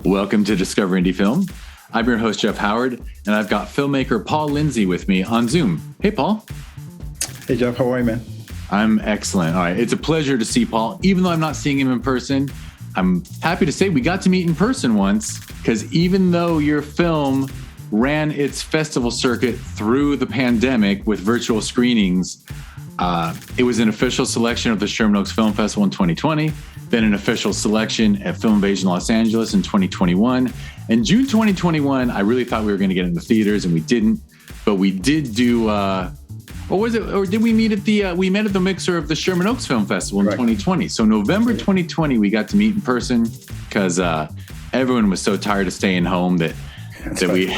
Welcome to Discover Indie Film. I'm your host, Jeff Howard, and I've got filmmaker Paul Lindsay with me on Zoom. Hey, Paul. Hey, Jeff. How are you, man? I'm excellent. All right. It's a pleasure to see Paul. Even though I'm not seeing him in person, I'm happy to say we got to meet in person once, because even though your film ran its festival circuit through the pandemic with virtual screenings, it was an official selection of the Sherman Oaks Film Festival in 2020, then an official selection at Film Invasion Los Angeles in 2021. In June 2021, I really thought we were going to get in the theaters, and we didn't. But we did do, or was it? Or did we meet at the? We met at the mixer of the Sherman Oaks Film Festival in 2020. So November 2020, we got to meet in person because everyone was so tired of staying home that we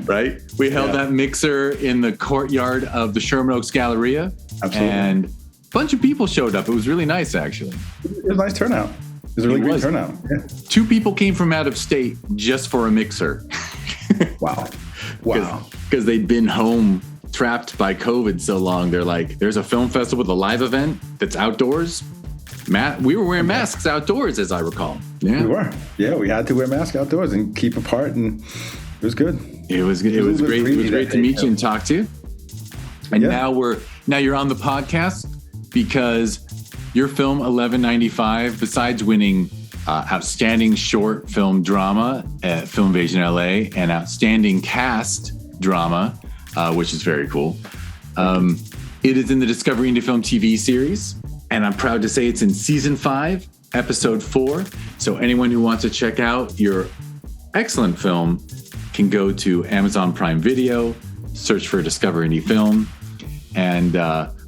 right. We held that mixer in the courtyard of the Sherman Oaks Galleria. Absolutely. And a bunch of people showed up. It was really nice, actually. It was a nice turnout. It was a really great turnout. Yeah. 2 people came from out of state just for a mixer. Wow. Because they'd been home trapped by COVID so long. They're like, there's a film festival with a live event that's outdoors. We were wearing masks outdoors, as I recall. Yeah. We were. Yeah, we had to wear masks outdoors and keep apart, and it was good. It was great. It was great to meet you and talk to you. And now you're on the podcast because your film 1195, besides winning Outstanding Short Film Drama at Film Invasion LA and Outstanding Cast Drama, which is very cool, it is in the Discover Indie Film TV series. And I'm proud to say it's in season 5, episode 4. So anyone who wants to check out your excellent film can go to Amazon Prime Video, search for Discover Indie Film. And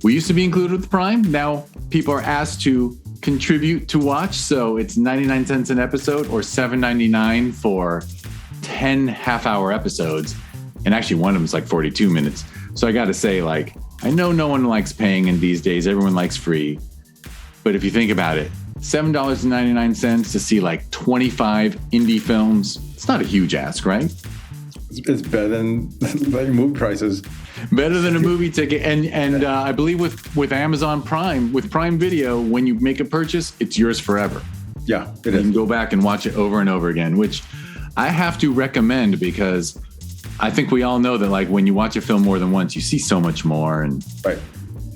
we used to be included with Prime. Now people are asked to contribute to watch. So it's 99 cents an episode or $7.99 for 10 half-hour episodes. And actually one of them is like 42 minutes. So I got to say, like, I know no one likes paying in these days. Everyone likes free. But if you think about it, $7.99 to see like 25 indie films, it's not a huge ask, right? It's better than movie prices. Better than a movie ticket. And I believe with Amazon Prime, with Prime Video, when you make a purchase, it's yours forever. Yeah, it is. You can go back and watch it over and over again, which I have to recommend because I think we all know that, like, when you watch a film more than once, you see so much more, and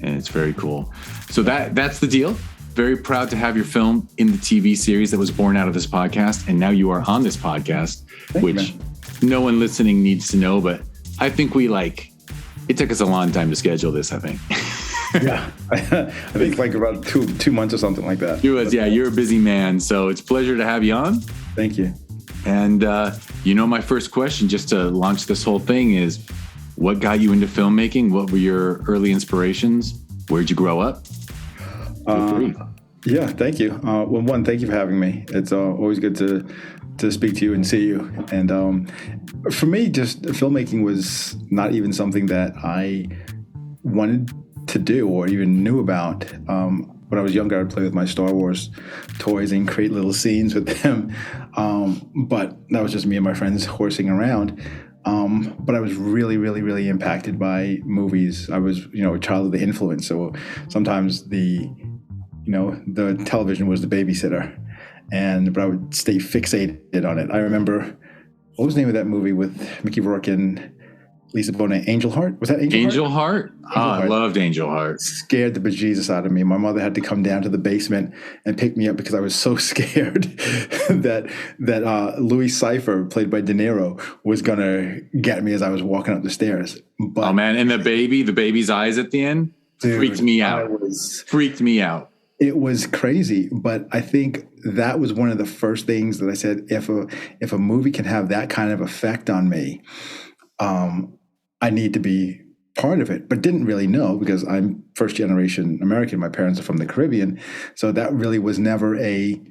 it's very cool. So that's the deal. Very proud to have your film in the TV series that was born out of this podcast, and now you are on this podcast, which no one listening needs to know, but I think it took us a long time to schedule this, I think. Yeah, I think like about two months or something like that. You're a busy man, so it's a pleasure to have you on. Thank you. And my first question, just to launch this whole thing, is what got you into filmmaking? What were your early inspirations? Where'd you grow up? Yeah, thank you. Well, one, thank you for having me. It's always good to speak to you and see you. And for me, just filmmaking was not even something that I wanted to do or even knew about. When I was younger, I'd play with my Star Wars toys and create little scenes with them. But that was just me and my friends horsing around. But I was really, really, really impacted by movies. I was, a child of the influence. So sometimes the television was the babysitter, but I would stay fixated on it. I remember, what was the name of that movie with Mickey Rourke and Lisa Bonet? Angel Heart? Was that Angel Heart? I loved Angel Heart. Scared the bejesus out of me. My mother had to come down to the basement and pick me up because I was so scared that Louis Cypher, played by De Niro, was going to get me as I was walking up the stairs. But, oh, man. And the baby's eyes at the end, freaked me out. Freaked me out. It was crazy, but I think that was one of the first things that I said, if a movie can have that kind of effect on me, I need to be part of it, but didn't really know because I'm first generation American. My parents are from the Caribbean. So that really was never a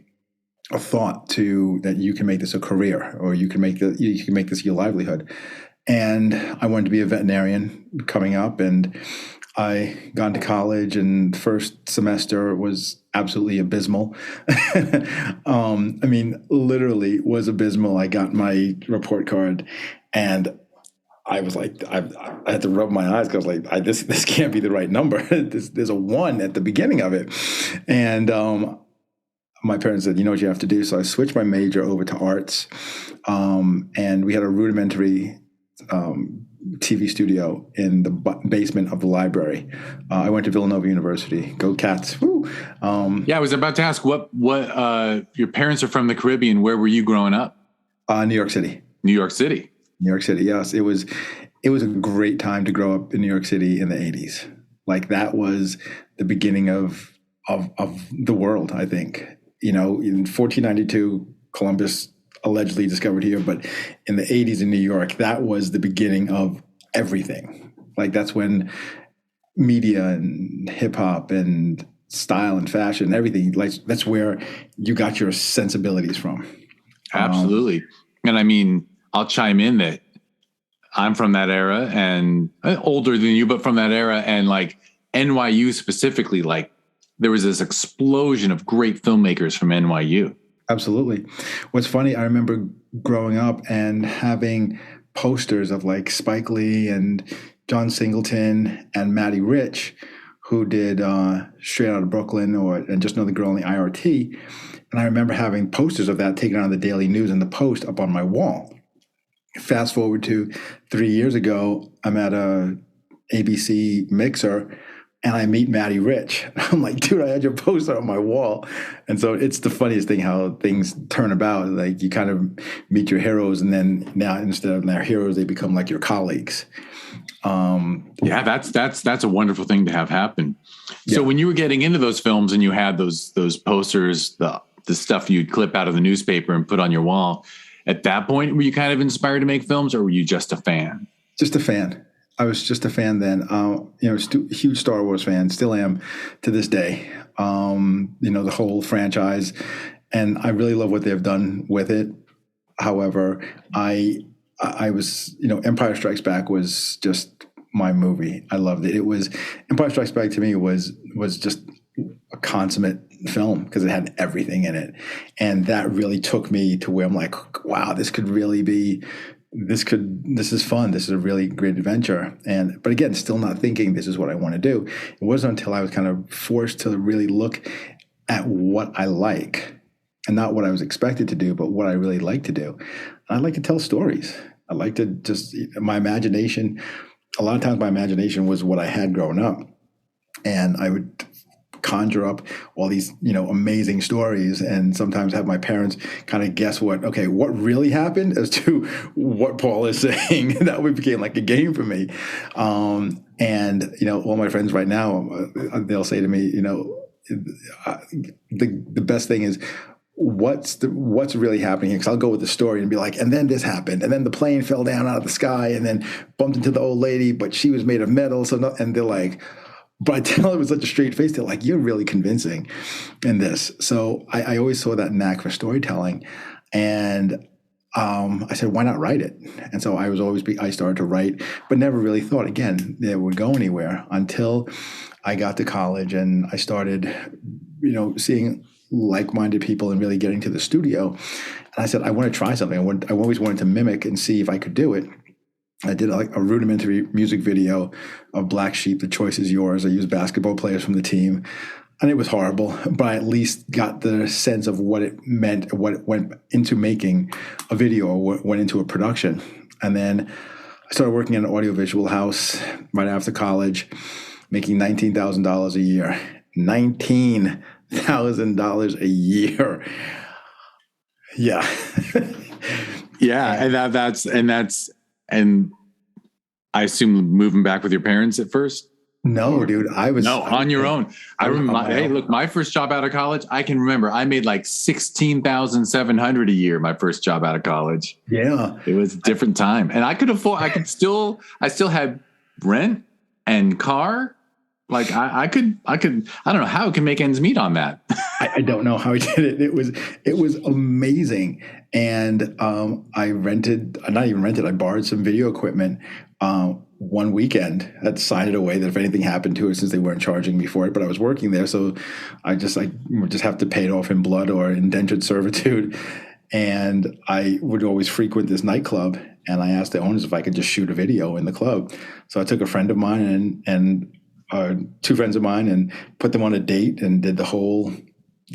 thought that you can make this a career or you can make this your livelihood. And I wanted to be a veterinarian coming up, and I got into college, and first semester was absolutely abysmal. Literally was abysmal. I got my report card, and I was like, I had to rub my eyes because I was like, this can't be the right number. There's a 1 at the beginning of it, and my parents said, you know what you have to do. So I switched my major over to arts. And we had a rudimentary TV studio in the basement of the library. I went to Villanova University. Go Cats. Woo. Yeah, I was about to ask what your parents are from the Caribbean. Where were you growing up? New York City. New York City. New York City. Yes. It was a great time to grow up in New York City in the 80s. Like that was the beginning of the world, I think. You know, in 1492, Columbus allegedly discovered here, but in the 80s in New York, that was the beginning of everything. Like that's when media and hip hop and style and fashion, everything, like that's where you got your sensibilities from. Absolutely. And I mean, I'll chime in that I'm from that era and older than you, but from that era, and like NYU specifically, like there was this explosion of great filmmakers from NYU. Absolutely. What's funny, I remember growing up and having posters of like Spike Lee and John Singleton and Matty Rich, who did Straight Outta Brooklyn and Just Another Girl in the IRT. And I remember having posters of that taken out of the Daily News and the Post up on my wall. Fast forward to 3 years ago, I'm at a ABC mixer and I meet Matty Rich. I'm like, dude, I had your poster on my wall. And so it's the funniest thing how things turn about. Like you kind of meet your heroes, and then now instead of their heroes, they become like your colleagues. Yeah, that's a wonderful thing to have happen. So when you were getting into those films and you had those posters, the stuff you'd clip out of the newspaper and put on your wall, at that point, were you kind of inspired to make films, or were you just a fan? Just a fan. I was just a fan then. Huge Star Wars fan, still am to this day. The whole franchise, and I really love what they've done with it. However, I was, Empire Strikes Back was just my movie. I loved it. Empire Strikes Back to me was just a consummate film because it had everything in it, and that really took me to where I'm like, wow, this could really be. This is fun. This is a really great adventure. But again, still not thinking this is what I want to do. It wasn't until I was kind of forced to really look at what I like, and not what I was expected to do, but what I really like to do. And I like to tell stories. I like to just, my imagination, a lot of times my imagination was what I had growing up. And I would conjure up all these, amazing stories, and sometimes have my parents kind of guess what really happened as to what Paul is saying. That became like a game for me. All my friends right now, they'll say to me, the best thing is, what's really happening here? Because I'll go with the story and be like, and then this happened, and then the plane fell down out of the sky and then bumped into the old lady, but she was made of metal. And they're like, but I tell it with such a straight face, they're like, you're really convincing in this. So I always saw that knack for storytelling. And I said, why not write it? And so I started to write, but never really thought, again, it would go anywhere until I got to college and I started, seeing like-minded people and really getting to the studio. And I said, I want to try something. I always wanted to mimic and see if I could do it. I did a rudimentary music video of Black Sheep, The Choice Is Yours. I used basketball players from the team, and it was horrible, but I at least got the sense of what it meant, what it went into making a video, or what went into a production. And then I started working in an audiovisual house right after college, making $19,000 a year. $19,000 a year. Yeah. Yeah. And I assume moving back with your parents at first? No, dude. On your own. I remember. Hey, look, my first job out of college, I can remember I made like $16,700 a year. My first job out of college. Yeah, it was a different time, and I still had rent and car. Like I don't know how I can make ends meet on that. I don't know how I did it. It was amazing. And I borrowed some video equipment one weekend. I'd signed it away that if anything happened to it, since they weren't charging me for it, but I was working there. So I just have to pay it off in blood or indentured servitude. And I would always frequent this nightclub, and I asked the owners if I could just shoot a video in the club. So I took a friend of mine and two friends of mine and put them on a date and did the whole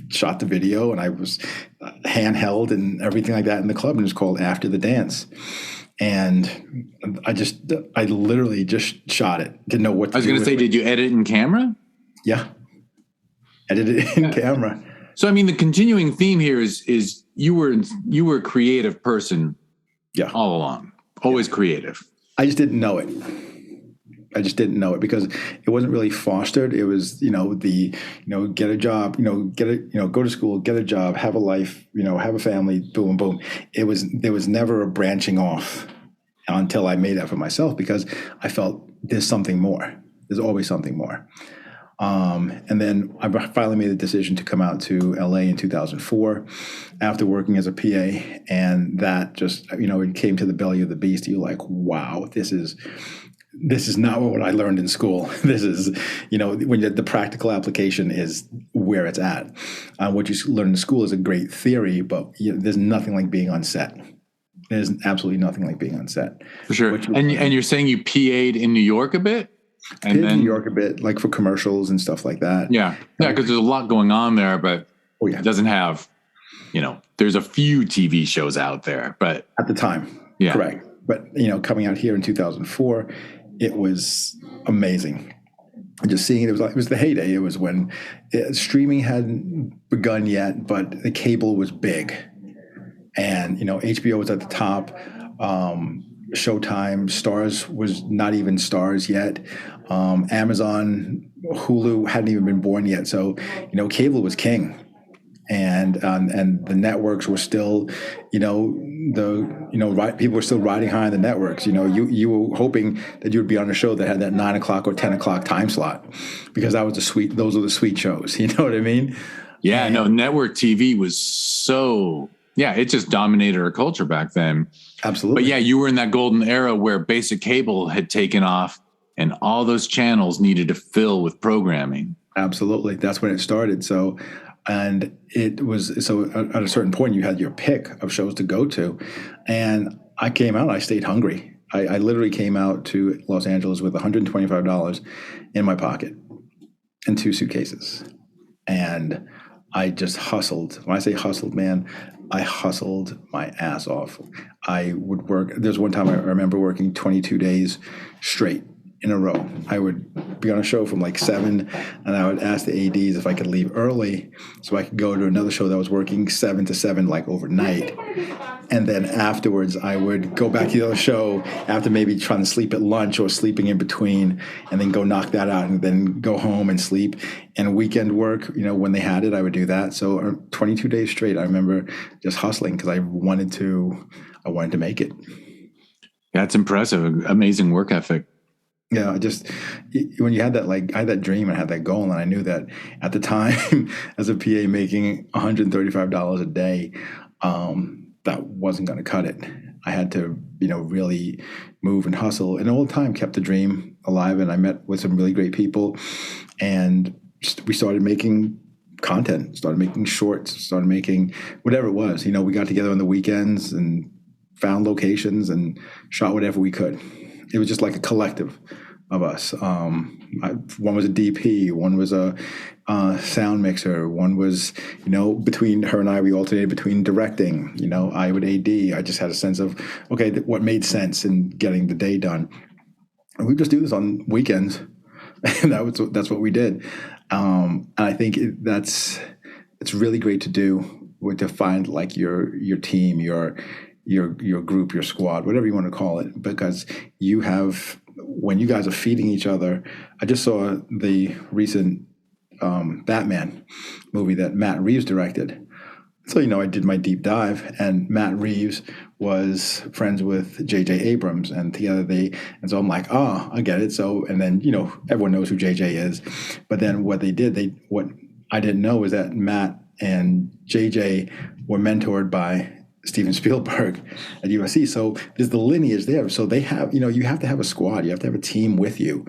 shot the video, and I was handheld and everything like that in the club, and it was called After the Dance. And I literally just shot it. Didn't know what to do. I was going to say, did you edit in camera? Yeah. Edited it in camera. So, I mean, the continuing theme here is you were a creative person all along, always creative. I just didn't know it. Because it wasn't really fostered. It was, get a job, go to school, get a job, have a life, have a family, boom, boom. There was never a branching off until I made that for myself, because I felt there's something more. There's always something more. And then I finally made the decision to come out to LA in 2004 after working as a PA. And that just, it came to the belly of the beast. You're like, wow, this is not what I learned in school. This is, when the practical application is where it's at. What you learn in school is a great theory, but there's nothing like being on set. There's absolutely nothing like being on set. For sure. And you're saying you PA'd in New York a bit? And then New York a bit, like for commercials and stuff like that. Yeah. Yeah, because there's a lot going on there, but it doesn't have, there's a few TV shows out there, but at the time. Yeah. Correct. But, coming out here in 2004, it was amazing. Just seeing it was the heyday. It was when streaming hadn't begun yet, but the cable was big. And, HBO was at the top. Showtime, Stars was not even Stars yet. Amazon, Hulu hadn't even been born yet. So, cable was king. And the networks were still, people were still riding high on the networks. You were hoping that you would be on a show that had that 9 o'clock or 10 o'clock time slot, because those were the sweet shows. You know what I mean? Yeah, no, network TV was it just dominated our culture back then. Absolutely. But yeah, you were in that golden era where basic cable had taken off and all those channels needed to fill with programming. Absolutely. That's when it started. So, and it was, at a certain point you had your pick of shows to go to. And I came out, I stayed hungry. I literally came out to Los Angeles with $125 in my pocket and 2 suitcases. And I just hustled. When I say hustled, man, I hustled my ass off. I would work. There's one time I remember working 22 days straight in a row. I would be on a show from like 7, and I would ask the ADs if I could leave early so I could go to another show that was working 7 to 7, like overnight. And then afterwards, I would go back to the other show after maybe trying to sleep at lunch or sleeping in between, and then go knock that out and then go home and sleep. And weekend work, when they had it, I would do that. So 22 days straight, I remember just hustling because I wanted to make it. That's impressive. Amazing work ethic. Yeah, just when you had that, I had that dream, I had that goal, and I knew that at the time, as a PA making $135 a day, that wasn't going to cut it. I had to, really move and hustle, and all the time kept the dream alive. And I met with some really great people, and we started making content, started making shorts, started making whatever it was. We got together on the weekends and found locations and shot whatever we could. It was just like a collective of us. One was a DP, one was a sound mixer, one was, between her and I, we alternated between directing. I would AD. I just had a sense of, okay, what made sense in getting the day done. And we just do this on weekends. And that's what we did. And I think it's really great to do, to find like your team, your group, your squad, whatever you want to call it, because when you guys are feeding each other. I just saw the recent Batman movie that Matt Reeves directed. So, I did my deep dive, and Matt Reeves was friends with J.J. Abrams, and together and so I'm like, I get it. So, and then, everyone knows who J.J. is. But then what they did, what I didn't know is that Matt and J.J. were mentored by Steven Spielberg at USC. So there's the lineage there. So they have, you have to have a squad. You have to have a team with you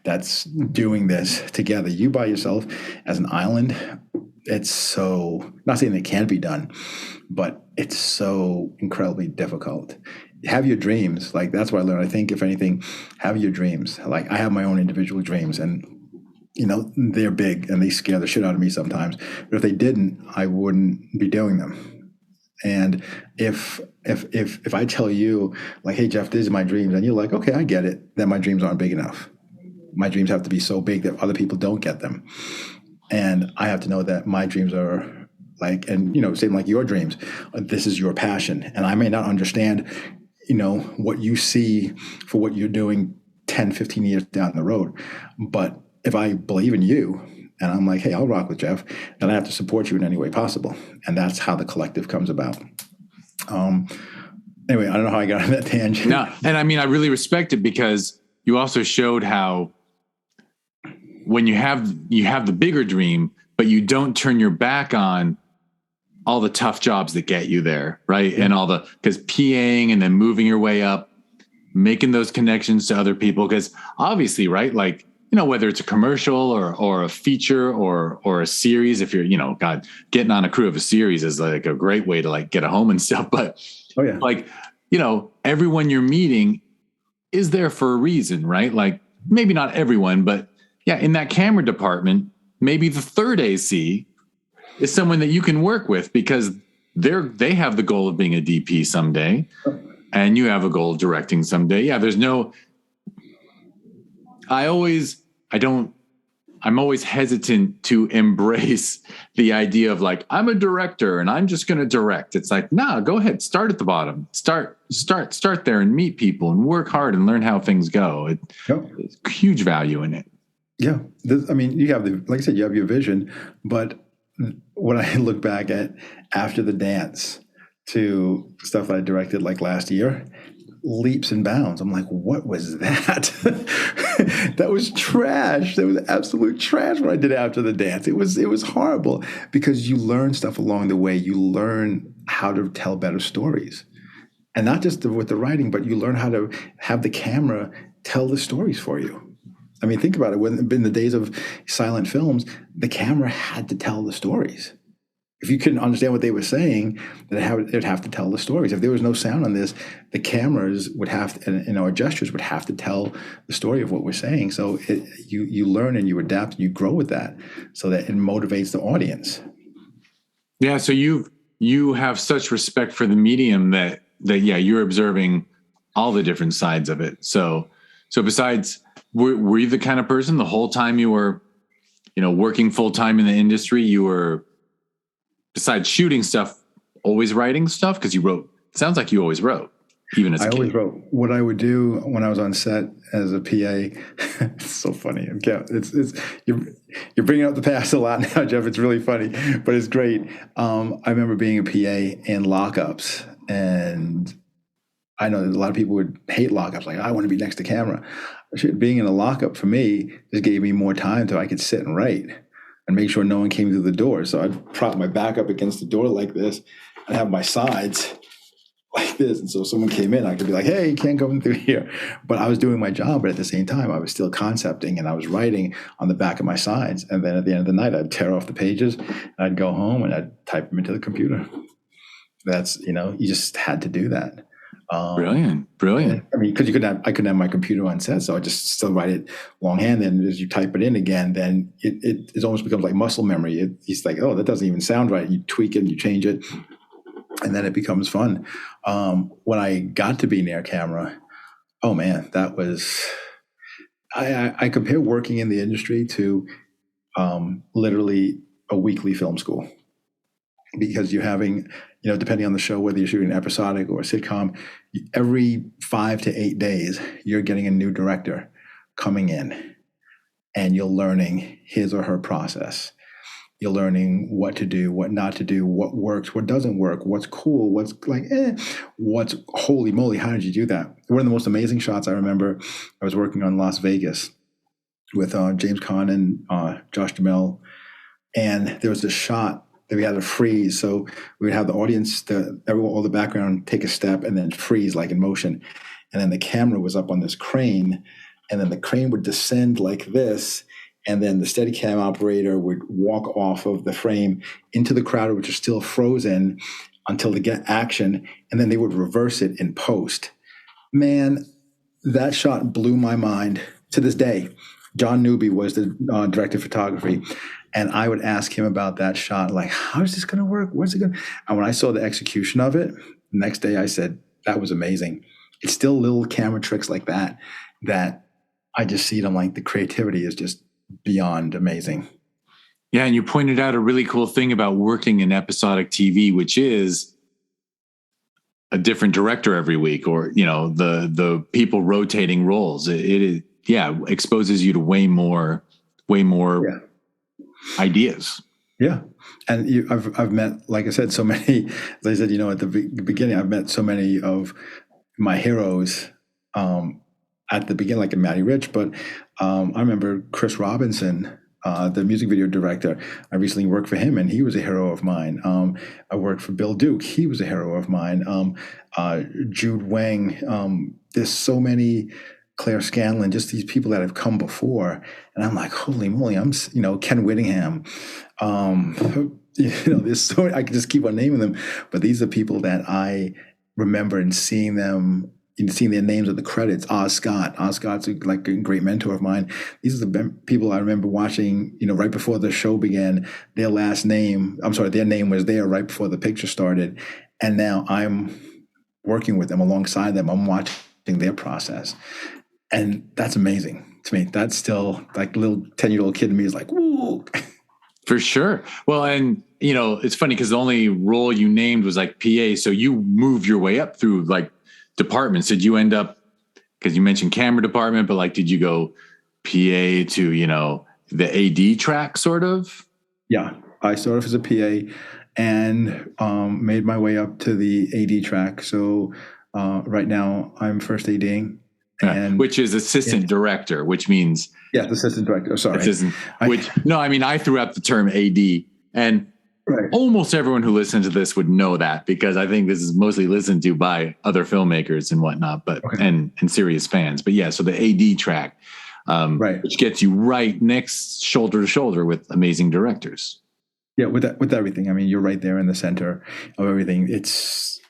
that's doing this together. You by yourself as an island, it's so, not saying it can't be done, but it's so incredibly difficult. Have your dreams. Like, that's what I learned. I think, if anything, have your dreams. Like, I have my own individual dreams, and they're big and they scare the shit out of me sometimes. But if they didn't, I wouldn't be doing them. And if I tell you, like, hey, Jeff, these are my dreams, and you're like, okay, I get it, then my dreams aren't big enough. My dreams have to be so big that other people don't get them. And I have to know that my dreams are like, and, same like your dreams, this is your passion. And I may not understand, what you see for what you're doing 10, 15 years down the road. But if I believe in you and I'm like, hey, I'll rock with Jeff, then I have to support you in any way possible. And that's how the collective comes about. Anyway, I don't know how I got on that tangent. No, and I mean, I really respect it because you also showed how when you have the bigger dream, but you don't turn your back on all the tough jobs that get you there, right? Yeah. And because PAing and then moving your way up, making those connections to other people, because obviously, right, like, whether it's a commercial or a feature or a series, if you're, getting on a crew of a series is like a great way to like get a home and stuff. But like, everyone you're meeting is there for a reason, right? Like maybe not everyone, but yeah, in that camera department, maybe the third AC is someone that you can work with because they have the goal of being a DP someday and you have a goal of directing someday. Yeah, I'm always hesitant to embrace the idea of like, I'm a director and I'm just going to direct. It's like, nah, go ahead. Start at the bottom, start there and meet people and work hard and learn how things go. It's huge value in it. Yeah. You have like I said, you have your vision, but when I look back at after the dance to stuff I directed like last year, leaps and bounds. I'm like, what was that? That was trash. That was absolute trash what I did after the dance. It was horrible because you learn stuff along the way. You learn how to tell better stories. And not just with the writing, but you learn how to have the camera tell the stories for you. I mean, think about it. In the days of silent films, the camera had to tell the stories. If you couldn't understand what they were saying, they'd have to tell the stories. If there was no sound on this, the cameras would have to, and our gestures would have to tell the story of what we're saying. So you learn and you adapt and you grow with that so that it motivates the audience. Yeah. So you have such respect for the medium that you're observing all the different sides of it. So besides, were you the kind of person the whole time you were, working full time in the industry, you were, besides shooting stuff, always writing stuff? Because sounds like you always wrote, even as a kid. I always wrote. What I would do when I was on set as a PA, it's so funny. You're bringing up the past a lot now, Jeff. It's really funny, but it's great. I remember being a PA in lockups, and I know that a lot of people would hate lockups. Like, I want to be next to camera. Being in a lockup for me just gave me more time so I could sit and write and make sure no one came through the door. So I'd prop my back up against the door like this and have my sides like this. And so if someone came in, I could be like, hey, you can't come through here. But I was doing my job, but at the same time, I was still concepting and I was writing on the back of my sides. And then at the end of the night, I'd tear off the pages and I'd go home and I'd type them into the computer. That's, you just had to do that. Brilliant. I mean, because I couldn't have my computer on set, so I just still write it longhand. And as you type it in again, then it almost becomes like muscle memory. It's like, oh, that doesn't even sound right. You tweak it, and you change it, and then it becomes fun. When I got to be near camera, oh man, that was. I compare working in the industry to literally a weekly film school, because you're having, depending on the show, whether you're shooting an episodic or a sitcom, every 5 to 8 days, you're getting a new director coming in and you're learning his or her process. You're learning what to do, what not to do, what works, what doesn't work, what's cool, what's like, what's holy moly, how did you do that? One of the most amazing shots I remember, I was working on Las Vegas with James Caan and Josh Duhamel, and there was this shot that we had to freeze. So we would have the audience, all the background take a step and then freeze like in motion. And then the camera was up on this crane, and then the crane would descend like this. And then the Steadicam operator would walk off of the frame into the crowd, which is still frozen, until they get action. And then they would reverse it in post. Man, that shot blew my mind to this day. John Newby was the director of photography. And I would ask him about that shot, like, how is this going to work? What's it going to? And when I saw the execution of it, the next day I said, that was amazing. It's still little camera tricks like that I just see it. I'm like, the creativity is just beyond amazing. Yeah. And you pointed out a really cool thing about working in episodic TV, which is a different director every week, or, the people rotating roles. It exposes you to way more ideas. Yeah. And I've met, like I said, so many, as I said, at the beginning, I've met so many of my heroes at the beginning, like Matty Rich, but I remember Chris Robinson, the music video director. I recently worked for him and he was a hero of mine. I worked for Bill Duke. He was a hero of mine. Jude Wang. There's so many, Claire Scanlon, just these people that have come before. And I'm like, holy moly, Ken Whittingham. There's so, I could just keep on naming them, but these are people that I remember and seeing them, seeing their names at the credits. Oz Scott's like a great mentor of mine. These are the people I remember watching, right before the show began. Their name was there right before the picture started. And now I'm working with them, alongside them. I'm watching their process. And that's amazing to me. That's still like little 10-year-old kid in me is like, woo. For sure. Well, and it's funny because the only role you named was like PA. So you moved your way up through like departments. Did you end up, because you mentioned camera department, but like, did you go PA to, the AD track sort of? Yeah. I started off as a PA and made my way up to the AD track. So right now I'm first ADing. Which is assistant director, which means assistant director. Sorry, I threw out the term AD, and almost everyone who listens to this would know that, because I think this is mostly listened to by other filmmakers and whatnot, but and serious fans. But so the AD track, which gets you right next shoulder to shoulder with amazing directors. Yeah, with everything. I mean, you're right there in the center of everything. It's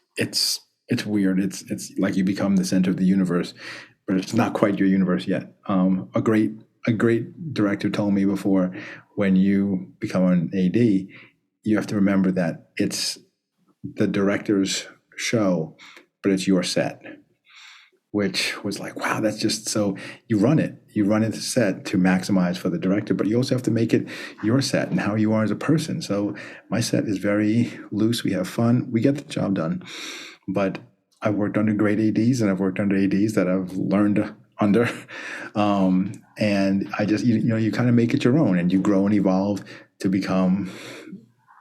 weird. It's like you become the center of the universe, but it's not quite your universe yet. A great director told me before, when you become an AD, you have to remember that it's the director's show, but it's your set, which was like, wow, that's just so you run it the set to maximize for the director, but you also have to make it your set and how you are as a person. So my set is very loose. We have fun. We get the job done. But I've worked under great ADs and I've worked under ADs that I've learned under. And I just, you kind of make it your own and you grow and evolve to become,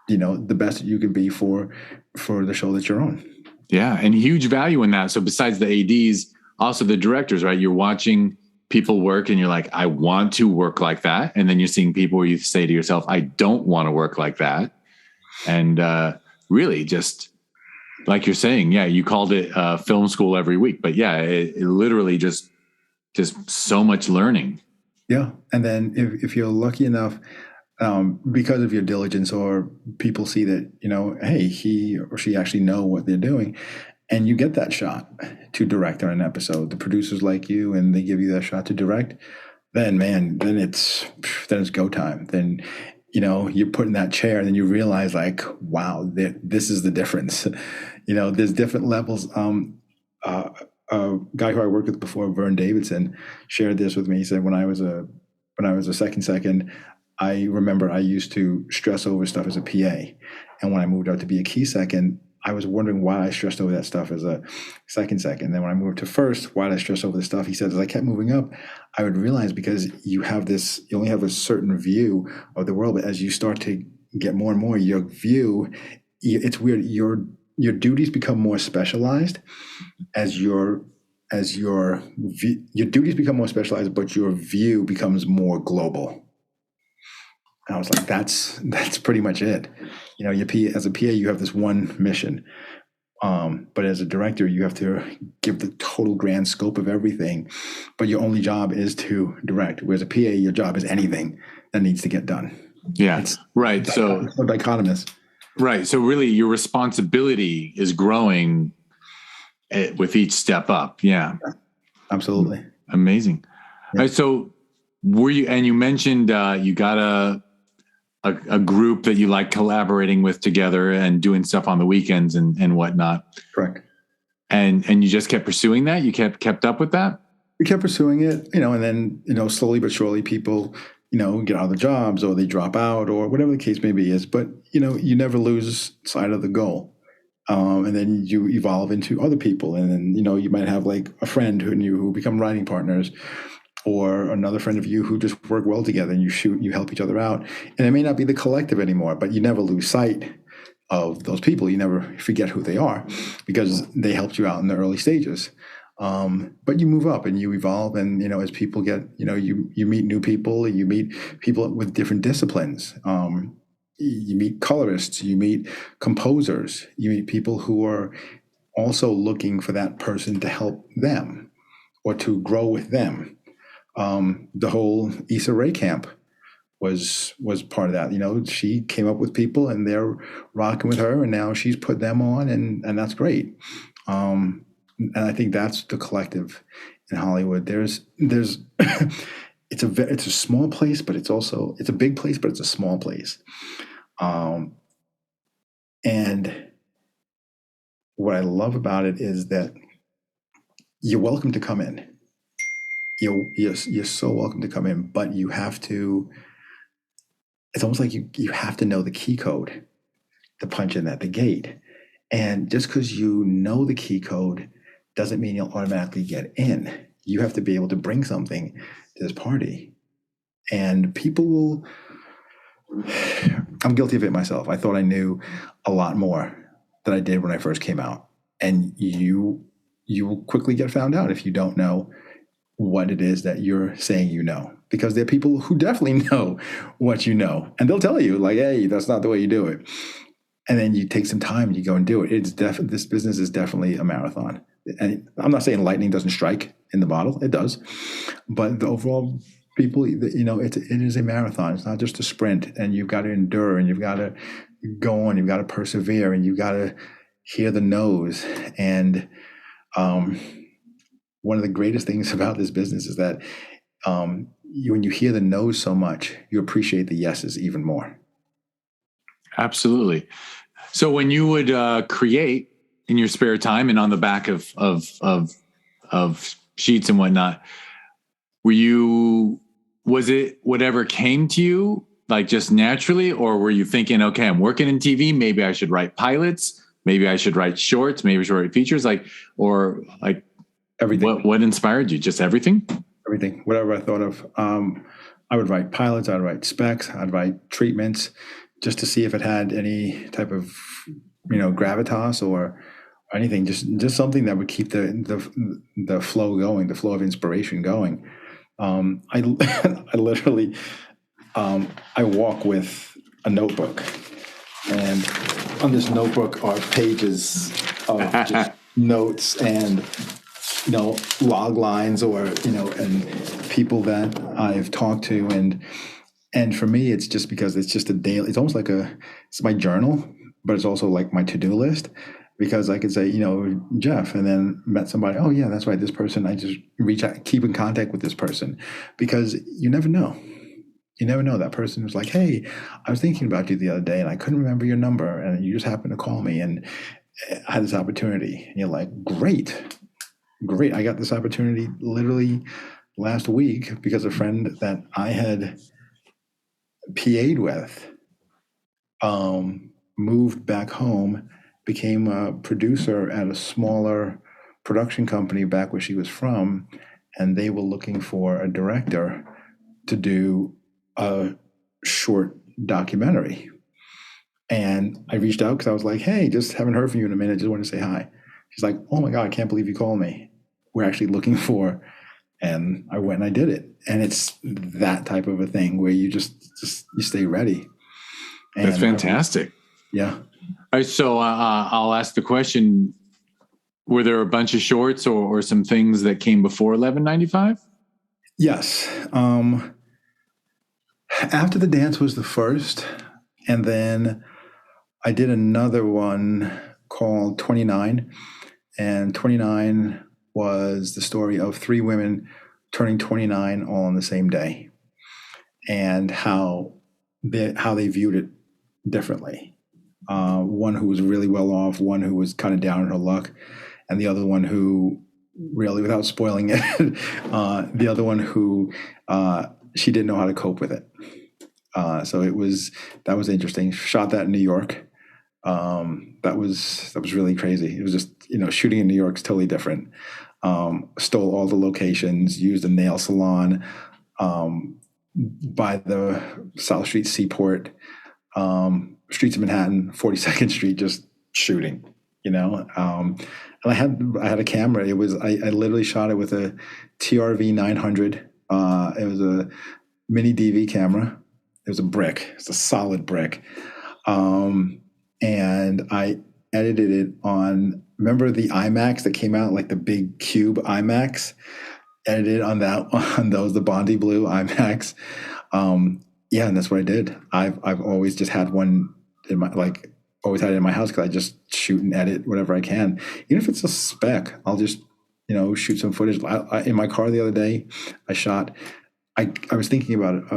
the best you can be for the show that you're on. Yeah. And huge value in that. So besides the ADs, also the directors, right? You're watching people work and you're like, I want to work like that. And then you're seeing people where you say to yourself, I don't want to work like that. And really just, like you're saying, you called it film school every week, but it literally just so much learning. Yeah. And then if you're lucky enough, because of your diligence, or people see that, hey, he or she actually know what they're doing, and you get that shot to direct on an episode, the producers like you and they give you that shot to direct, then it's go time. Then, you're put in that chair and then you realize like, wow, this is the difference. There's different levels. A guy who I worked with before, Vern Davidson, shared this with me. He said, when I was a second, I remember I used to stress over stuff as a PA. And when I moved out to be a key second, I was wondering why I stressed over that stuff as a second. Then when I moved to first, why did I stress over the stuff? He said, as I kept moving up, I would realize because you only have a certain view of the world, but as you start to get more and more, your view, it's weird. Your duties become more specialized as your duties become more specialized, but your view becomes more global. And I was like, that's pretty much it. As a PA, you have this one mission. But as a director, you have to give the total grand scope of everything. But your only job is to direct. Whereas a PA, your job is anything that needs to get done. Yeah, right. So dichotomous. Right. So really your responsibility is growing with each step up. Yeah. Absolutely. Amazing. Yeah. All right. So were you, and you mentioned you got a group that you like collaborating with together and doing stuff on the weekends and whatnot. Correct. And you just kept pursuing that? You kept up with that? We kept pursuing it, and then, slowly but surely people, get out of the jobs or they drop out or whatever the case may be is. But, you never lose sight of the goal. And then you evolve into other people. And then, you might have like a friend who become writing partners, or another friend of you who just work well together, and you help each other out. And it may not be the collective anymore, but you never lose sight of those people. You never forget who they are because they helped you out in the early stages. But you move up and you evolve, and as people get, you meet new people, you meet people with different disciplines. You meet colorists, you meet composers, you meet people who are also looking for that person to help them or to grow with them. The whole Issa Rae camp was part of that. She came up with people and they're rocking with her, and now she's put them on, and that's great. And I think that's the collective in Hollywood. There's it's a small place, but it's a big place, but it's a small place. And what I love about it is that you're welcome to come in. You're so welcome to come in, but you have to. It's almost like you have to know the key code to punch in at the gate. And just because you know the key code doesn't mean you'll automatically get in. You have to be able to bring something to this party. And people will, I'm guilty of it myself. I thought I knew a lot more than I did when I first came out. And you will quickly get found out if you don't know what it is that you're saying you know. Because there are people who definitely know what you know. And they'll tell you, like, hey, that's not the way you do it. And then you take some time and you go and do it. This business is definitely a marathon. And I'm not saying lightning doesn't strike in the bottle. It does. But the overall people, it is a marathon. It's not just a sprint. And you've got to endure, and you've got to go on. You've got to persevere, and you've got to hear the no's. And one of the greatest things about this business is that when you hear the no's so much, you appreciate the yeses even more. Absolutely. So when you would create in your spare time and on the back of sheets and whatnot, was it whatever came to you, like just naturally, or were you thinking, okay, I'm working in TV, maybe I should write pilots, maybe I should write shorts, maybe I should write features, or everything? What inspired you? Just everything? Everything, whatever I thought of. I would write pilots, I'd write specs, I'd write treatments, just to see if it had any type of, gravitas or anything, just something that would keep the flow going, the flow of inspiration going. I literally, I walk with a notebook, and on this notebook are pages of just notes and log lines, or and people that I've talked to, and for me, it's just because it's just a daily. It's almost like it's my journal, but it's also like my to-do list, because I could say, Jeff, and then met somebody. Oh yeah, that's right. This person, I just reach out, keep in contact with this person, because you never know. You never know. That person was like, hey, I was thinking about you the other day, and I couldn't remember your number, and you just happened to call me, and I had this opportunity. And you're like, great. I got this opportunity literally last week because a friend that I had PA'd with moved back home, became a producer at a smaller production company back where she was from, and they were looking for a director to do a short documentary. And I reached out because I was like, hey, just haven't heard from you in a minute, just wanted to say hi. She's like, oh my God, I can't believe you called me. We're actually looking for, and I went and I did it. And it's that type of a thing where you just you stay ready. And, that's fantastic. Yeah. All right, so I'll ask the question: were there a bunch of shorts or some things that came before 1195? Yes. After the Dance was the first, and then I did another one called 29, and 29 was the story of three women turning 29 all on the same day. and how they viewed it differently. One who was really well off, one who was kind of down in her luck, and the other one who really, without spoiling it, the other one who she didn't know how to cope with it. So that was interesting. Shot that in New York. That was really crazy. It was just, shooting in New York is totally different. Stole all the locations, used a nail salon by the South Street Seaport, streets of Manhattan, 42nd Street, just shooting. And I had a camera. It was I literally shot it with a TRV 900. It was a mini DV camera. It was a brick. It's a solid brick. And I edited it on, remember the IMAX that came out, like the big cube IMAX? Edited on those, the Bondi Blue IMAX. Yeah, and that's what I did. I've always just had one in my, always had it in my house because I just shoot and edit whatever I can. Even if it's a spec, I'll just, shoot some footage. In my car the other day, I was thinking about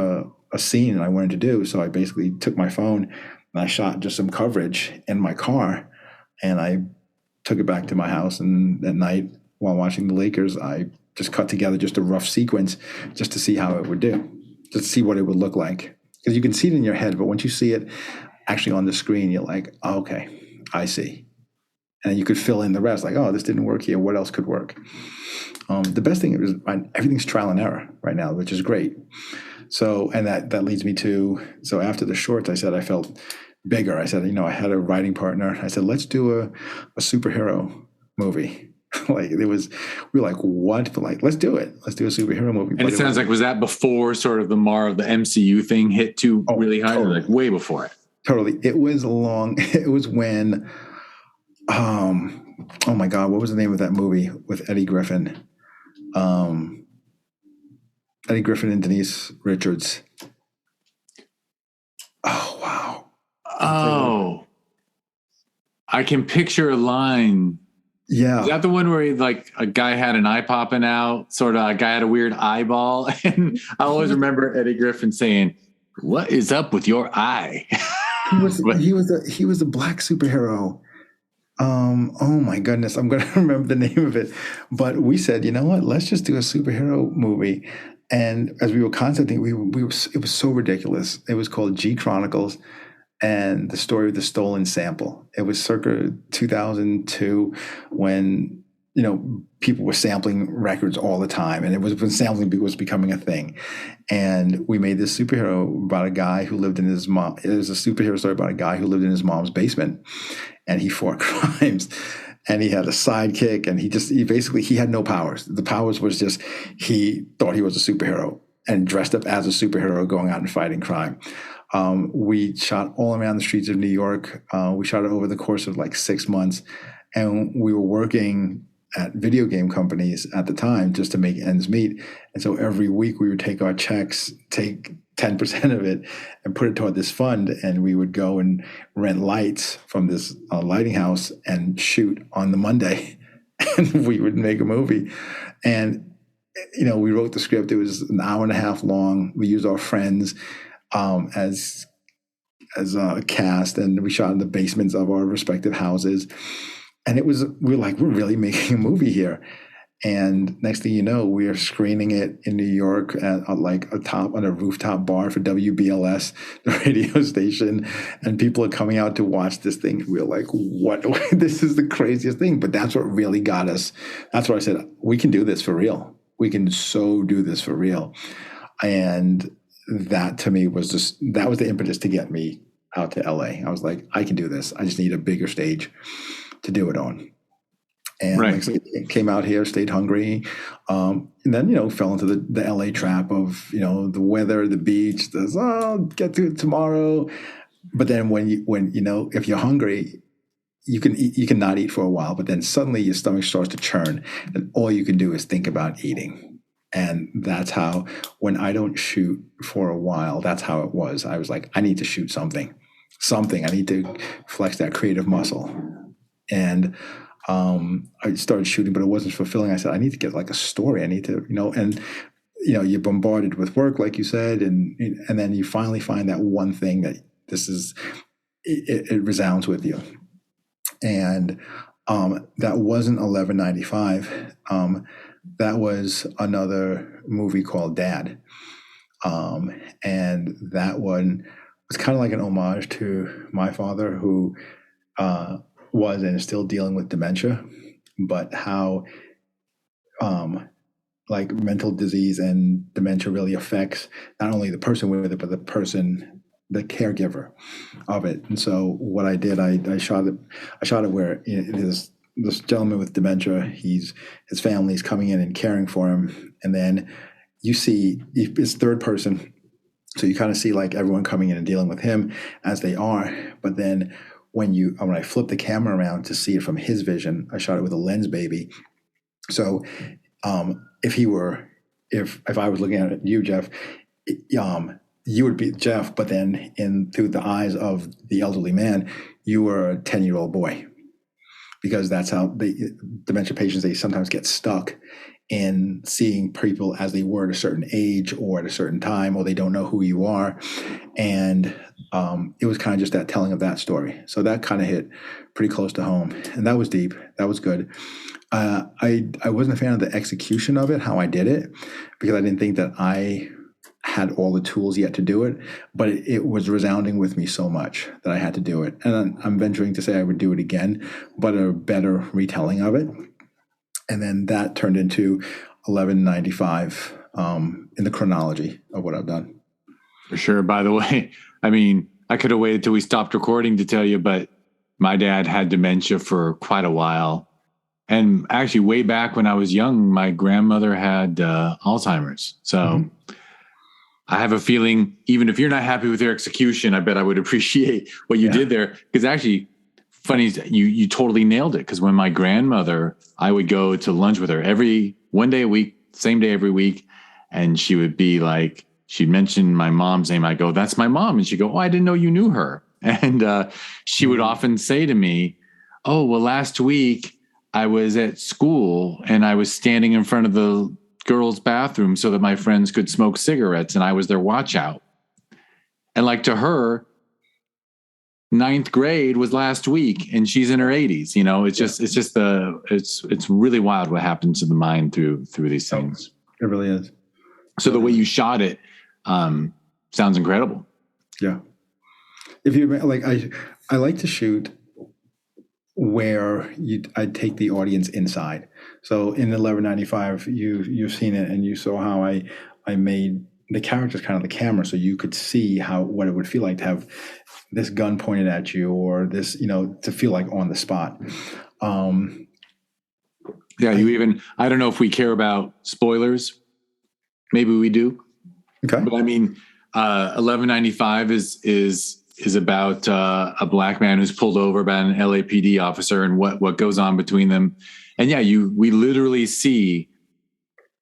a scene I wanted to do. So I basically took my phone and I shot just some coverage in my car, and I took it back to my house. And at night, while watching the Lakers, I just cut together just a rough sequence just to see how it would do, just to see what it would look like. Because you can see it in your head, but once you see it actually on the screen, you're like, oh, okay, I see. And you could fill in the rest, like, oh, this didn't work here. What else could work? The best thing is everything's trial and error right now, which is great. So, and that leads me to, so after the shorts, I said I felt bigger. I said, I had a writing partner. I said, let's do a superhero movie. We were like, what? But let's do it. Let's do a superhero movie. And it sounds like, was that before sort of the MCU thing hit too really high? Totally. Like way before it? Totally. It was when, oh my God, what was the name of that movie with Eddie Griffin? Eddie Griffin and Denise Richards. Oh, wow. Oh, I can picture a line. Yeah. Is that the one where a guy had an eye popping out, sort of a guy had a weird eyeball? And I always remember Eddie Griffin saying, "What is up with your eye?" He was a black superhero. Oh my goodness, I'm going to remember the name of it. But we said, you know what? Let's just do a superhero movie. And as we were concepting, it was so ridiculous. It was called G Chronicles, and the story of the stolen sample. It was circa 2002 when, people were sampling records all the time. And it was when sampling was becoming a thing. And we made this superhero about a guy who lived in his mom. It was a superhero story about a guy who lived in his mom's basement, and he fought crimes. And he had a sidekick, and he had no powers. The powers was just, he thought he was a superhero and dressed up as a superhero going out and fighting crime. We shot all around the streets of New York. We shot it over the course of 6 months. And we were working at video game companies at the time just to make ends meet. And so every week we would take our checks, take 10% of it and put it toward this fund. And we would go and rent lights from this lighting house and shoot on the Monday. And we would make a movie. And, we wrote the script. It was an hour and a half long. We used our friends as a cast, and we shot in the basements of our respective houses. And we were like, we're really making a movie here. And next thing you know, we are screening it in New York at on a rooftop bar for WBLS, the radio station, and people are coming out to watch this thing. We're like, what? This is the craziest thing. But that's what really got us. That's what I said, we can do this for real. We can so do this for real. And that to me was that was the impetus to get me out to LA. I was like, I can do this. I just need a bigger stage to do it on. And right. Came out here, stayed hungry, and then, fell into the LA trap of, the weather, the beach, I'll get to it tomorrow. But then if you're hungry, you can not eat for a while, but then suddenly your stomach starts to churn and all you can do is think about eating. And that's how, when I don't shoot for a while, that's how it was. I was like, I need to shoot something. I need to flex that creative muscle. And I started shooting, but it wasn't fulfilling. I said, I need to get a story. I need to, and you're bombarded with work, like you said, and then you finally find that one thing that it resounds with you. And that wasn't 1195. That was another movie called Dad. And that one was kind of like an homage to my father, who was and is still dealing with dementia, but how like mental disease and dementia really affects not only the person with it, but the caregiver of it. And so what I did, I shot it where this gentleman with dementia, his family's coming in and caring for him, and then you see it's third person, so you kind of see like everyone coming in and dealing with him as they are. But then when I flip the camera around to see it from his vision, I shot it with a lens baby. So if I was looking at you, Jeff, you would be Jeff, but then through the eyes of the elderly man, you were a 10-year-old boy, because that's how dementia patients, they sometimes get stuck in seeing people as they were at a certain age or at a certain time, or they don't know who you are. And it was kind of just that telling of that story. So that kind of hit pretty close to home, and that was deep. That was good. I wasn't a fan of the execution of it, how I did it, because I didn't think that I had all the tools yet to do it, but it was resounding with me so much that I had to do it. And I'm venturing to say I would do it again, but a better retelling of it. And then that turned into 1195 in the chronology of what I've done. For sure. By the way, I mean, I could have waited till we stopped recording to tell you, but my dad had dementia for quite a while. And actually, way back when I was young, my grandmother had Alzheimer's. So I have a feeling, even if you're not happy with their execution, I bet I would appreciate what you did there. Because actually, funny, you totally nailed it. Because when my grandmother, I would go to lunch with her one day a week, same day every week. And she would be like, she'd mention my mom's name. I go, "That's my mom." And she'd go, "Oh, I didn't know you knew her." And she would often say to me, "Oh, well, last week I was at school and I was standing in front of the girls' bathroom so that my friends could smoke cigarettes, and I was their watch out." And like, to her, 9th grade was last week, and she's in her 80s. It's really wild what happens to the mind through these things. It really is. So the way you shot it sounds incredible. Yeah. If you like, I like to shoot where I take the audience inside. So in 1195, you've seen it, and you saw how I made the characters kind of the camera, so you could see what it would feel like to have this gun pointed at you, or this, to feel like on the spot. Yeah, I don't know if we care about spoilers. Maybe we do. Okay. But I mean, 1195 is about a black man who's pulled over by an LAPD officer, and what goes on between them. And yeah, we literally see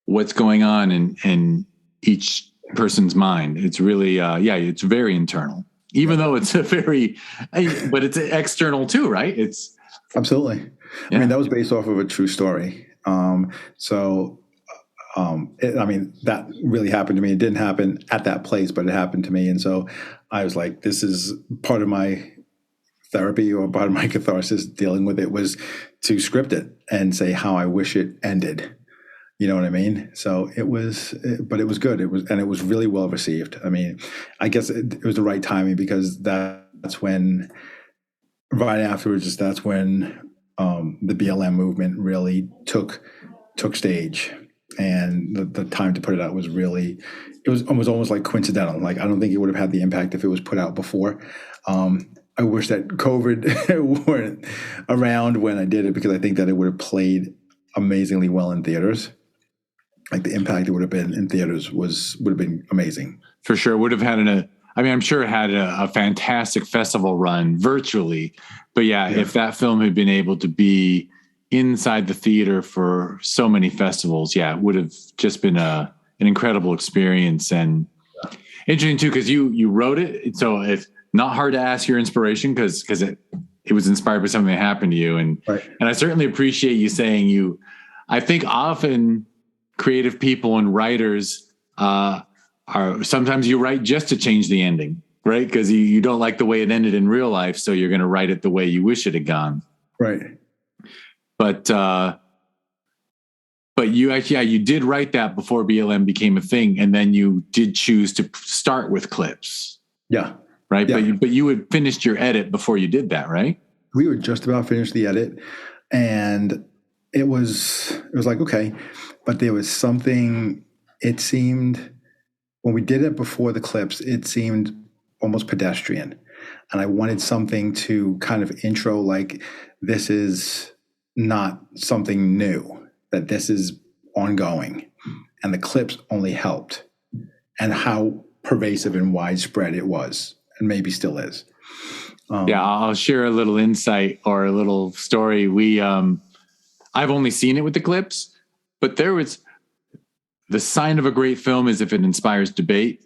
what's going on in each person's mind. It's really, it's very internal, even though it's but it's external too, right? It's absolutely. Yeah. I mean, that was based off of a true story. That really happened to me. It didn't happen at that place, but it happened to me. And so I was like, this is part of my therapy, or part of my catharsis dealing with it, was to script it and say how I wish it ended. You know what I mean? So it was good. It was really well received. I mean, I guess it was the right timing, because that's when, right afterwards, that's when the BLM movement really took stage. And the time to put it out was it was almost like coincidental. Like, I don't think it would have had the impact if it was put out before. I wish that COVID weren't around when I did it, because I think that it would have played amazingly well in theaters. Like, the impact it would have been in theaters would have been amazing. For sure. Would have had I'm sure it had a fantastic festival run virtually. But yeah, if that film had been able to be inside the theater for so many festivals, it would have just been an incredible experience. And interesting too, because you wrote it, so it's not hard to ask your inspiration, because it was inspired by something that happened to you. And right. And I certainly appreciate you saying I think often creative people and writers are sometimes you write just to change the ending, right? Because you don't like the way it ended in real life, so you're going to write it the way you wish it had gone. Right. But you actually, you did write that before BLM became a thing, and then you did choose to start with clips. Yeah. Right. Yeah. But you had finished your edit before you did that, right? We were just about finished the edit, and it was like, okay, but there was something, it seemed, when we did it before the clips, it seemed almost pedestrian. And I wanted something to kind of intro, like, this is not something new, that this is ongoing. And the clips only helped, and how pervasive and widespread it was, and maybe still is. Yeah, I'll share a little insight or a little story. I've only seen it with the clips, but there was, the sign of a great film is if it inspires debate.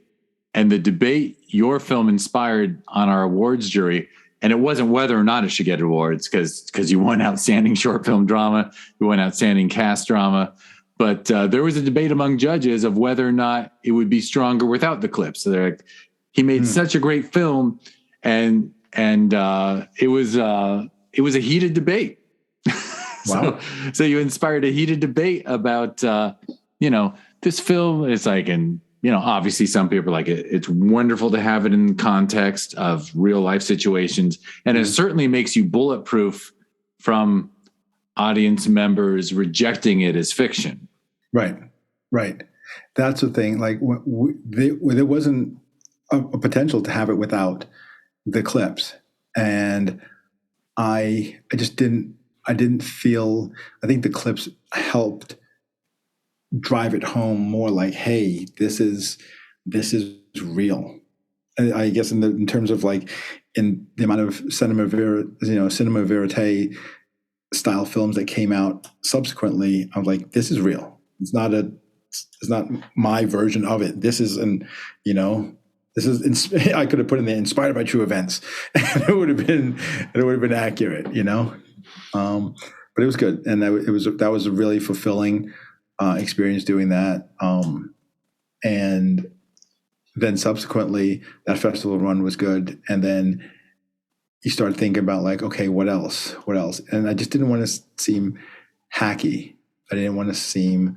And the debate your film inspired on our awards jury, and it wasn't whether or not it should get awards, because you won outstanding short film drama, you won outstanding cast drama, but there was a debate among judges of whether or not it would be stronger without the clips. So they're like, he made such a great film, and it was a heated debate. Wow. So you inspired a heated debate about this film is like, and obviously some people are like, it's wonderful to have it in context of real life situations, and it certainly makes you bulletproof from audience members rejecting it as fiction. Right. That's the thing. Like, there wasn't a potential to have it without the clips, and I didn't feel. I think the clips helped drive it home more. Like, hey, this is real. And I guess in terms of, like, in the amount of cinema verite style films that came out subsequently, I'm like, this is real. It's not my version of it. This is I could have put in there inspired by true events, and it would have been accurate, but it was good. And that was a really fulfilling experience doing that. And then subsequently that festival run was good. And then you start thinking about, like, okay, what else? And I just didn't want to seem hacky. I didn't want to seem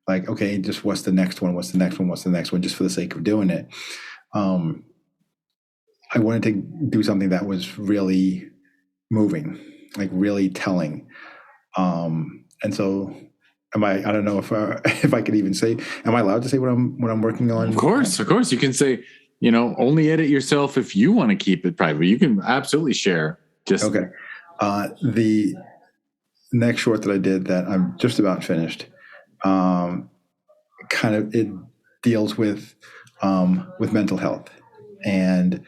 like, okay, just what's the next one, just for the sake of doing it. I wanted to do something that was really moving, like really telling. And so I don't know if I could even say, am I allowed to say what I'm working on? Of course. You can say, only edit yourself if you want to keep it private. You can absolutely share. Okay. The next short that I did that I'm just about finished, kind of, it deals with mental health and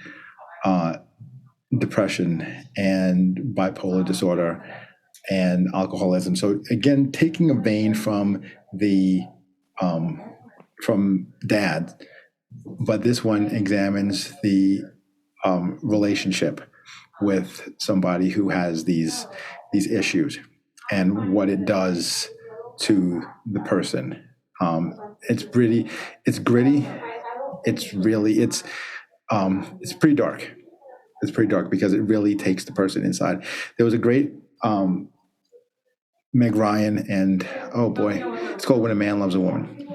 depression and bipolar disorder and alcoholism. So again, taking a vein from Dad, but this one examines the relationship with somebody who has these issues and what it does to the person. It's gritty. It's pretty dark. It's pretty dark because it really takes the person inside. There was a great Meg Ryan and, oh boy, it's called When a Man Loves a Woman.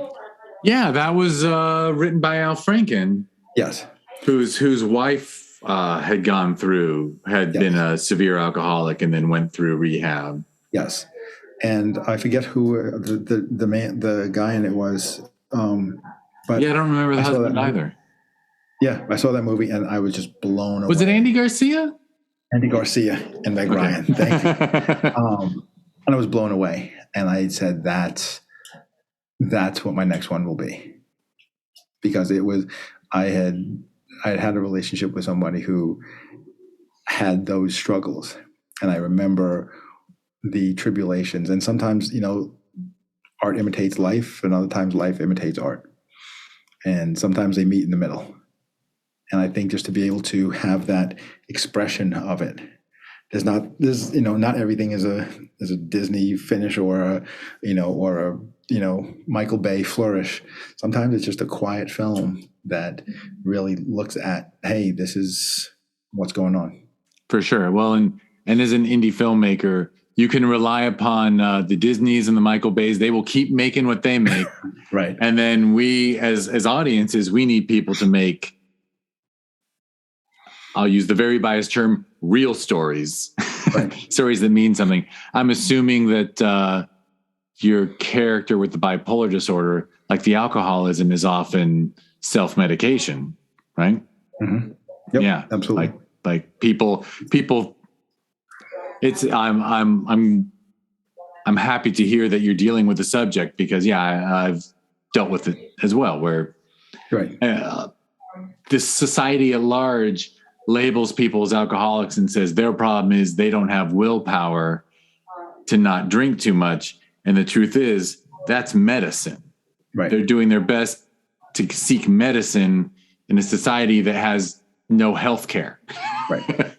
Yeah, that was written by Al Franken. Yes. Whose wife had been a severe alcoholic and then went through rehab. Yes. And I forget who the guy in it was. But yeah, I don't remember the husband either. Yeah, I saw that movie and I was just blown away. Was it Andy Garcia? Andy Garcia and Meg Ryan. Thank you. And I was blown away. And I said, that's what my next one will be. Because I had a relationship with somebody who had those struggles. And I remember the tribulations. And sometimes, art imitates life, and other times life imitates art. And sometimes they meet in the middle. And I think just to be able to have that expression of it not everything is a Disney finish or a Michael Bay flourish. Sometimes it's just a quiet film that really looks at, hey, this is what's going on. For sure. Well, and as an indie filmmaker, you can rely upon the Disneys and the Michael Bays. They will keep making what they make. Right. And then we, as audiences, we need people to make, I'll use the very biased term, real stories, right. Stories that mean something. I'm assuming that your character with the bipolar disorder, like the alcoholism, is often self-medication, right? Mm-hmm. Yep, yeah, absolutely. Like people. It's I'm happy to hear that you're dealing with the subject, because I've dealt with it as well, where right. This society at large labels people as alcoholics and says their problem is they don't have willpower to not drink too much. And the truth is that's medicine. Right. They're doing their best to seek medicine in a society that has no health care. Right.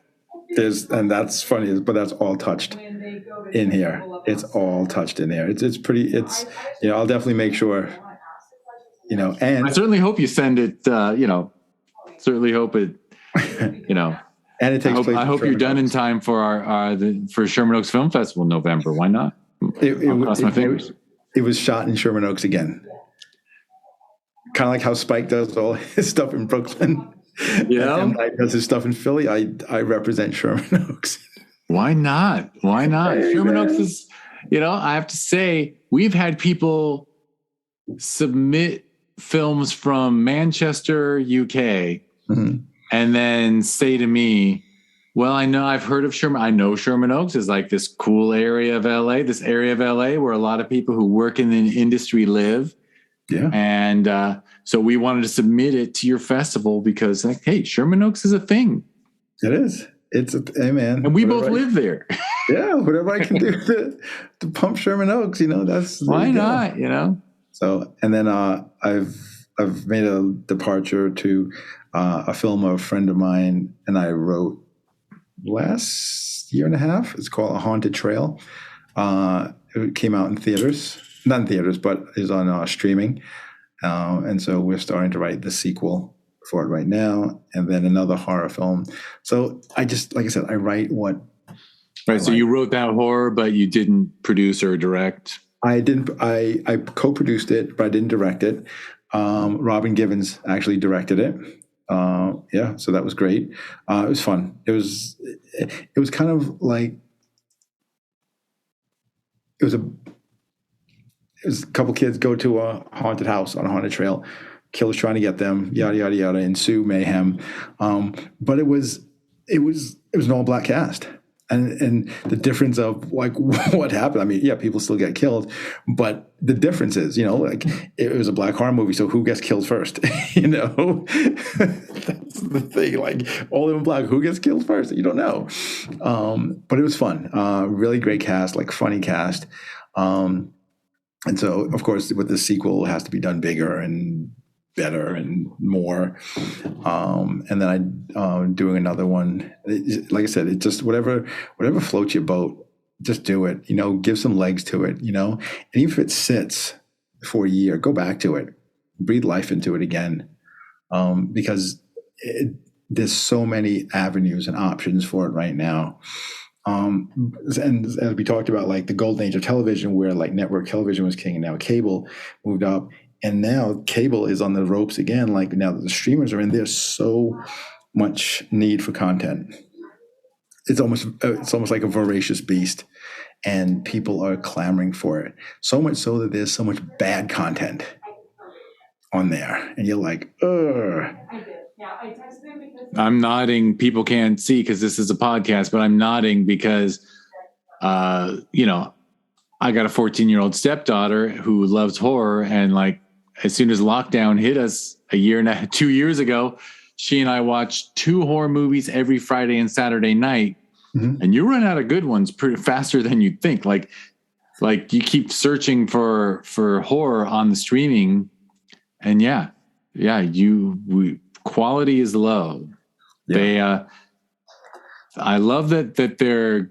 And that's funny, but that's all touched in here. It's all touched in there. It's pretty, I'll definitely make sure, and I certainly hope you send it, certainly hope it, and it takes place. I hope you're done in time for for Sherman Oaks Film Festival in November. Why not? I'll cross my fingers. It was shot in Sherman Oaks again. Kind of like how Spike does all his stuff in Brooklyn. Yeah. And I does his stuff in Philly. I represent Sherman Oaks. Why not? Hey, Sherman man. Oaks is, I have to say, we've had people submit films from Manchester, UK, mm-hmm. and then say to me, well, I've heard of Sherman. I know Sherman Oaks is like this cool area of LA, where a lot of people who work in the industry live. Yeah. And so we wanted to submit it to your festival because, like, hey, Sherman Oaks is a thing. It is. Hey, man. And we both live there. Yeah, whatever I can do to pump Sherman Oaks, that's why not, So, and then I've made a departure to a film a friend of mine and I wrote last year and a half. It's called A Haunted Trail. It came out in theaters. Not in theaters, but is on streaming. And so we're starting to write the sequel for it right now, and then another horror film. So like I said, I write what. Right. So you wrote that horror, but you didn't produce or direct. I didn't. I co-produced it, but I didn't direct it. Robin Givens actually directed it. So that was great. It was fun. It was kind of like it was a couple kids go to a haunted house on a haunted trail. Killer's trying to get them, yada yada yada, ensue mayhem. But it was an all black cast, and the difference of like what happened. I mean, yeah, people still get killed, but the difference is, like it was a black horror movie, so who gets killed first? That's the thing. Like all of them black, who gets killed first? You don't know. But it was fun. Really great cast, like funny cast. And so, of course, with the sequel, it has to be done bigger and better and more. And then I'm doing another one. Like I said, it just whatever floats your boat, just do it. Give some legs to it. And even if it sits for a year, go back to it, breathe life into it again, because there's so many avenues and options for it right now. And as we talked about, like the golden age of television, where like network television was king, and now cable moved up, and now cable is on the ropes again. Like now that the streamers are in, there's so much need for content. It's almost like a voracious beast, and people are clamoring for it. So much so that there's so much bad content on there, and you're like, ugh. I'm nodding. People can't see because this is a podcast, but I'm nodding because, I got a 14-year-old stepdaughter who loves horror. And like, as soon as lockdown hit us 2 years ago, she and I watched 2 horror movies every Friday and Saturday night. Mm-hmm. And you run out of good ones pretty faster than you'd think. Like you keep searching for horror on the streaming, and quality is low. Yeah. I love that they're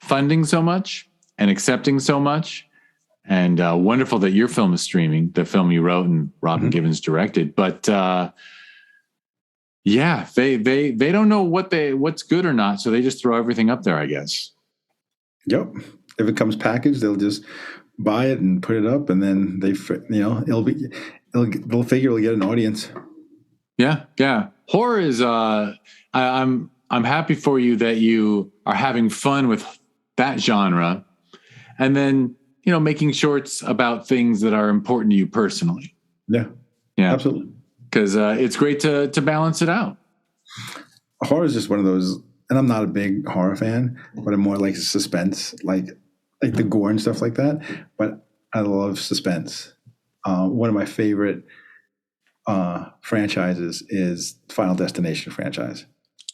funding so much and accepting so much, and wonderful that your film is streaming, the film you wrote and Robin Givens directed. But yeah, they don't know what's good or not, so they just throw everything up there, I guess. Yep. If it comes packaged, they'll just buy it and put it up, and then they'll figure it'll get an audience. Yeah, yeah. Horror is. I'm happy for you that you are having fun with that genre, and then making shorts about things that are important to you personally. Yeah, absolutely. Because it's great to balance it out. Horror is just one of those, and I'm not a big horror fan, but I'm more like suspense, like the gore and stuff like that. But I love suspense. One of my favorite franchises is Final Destination franchise.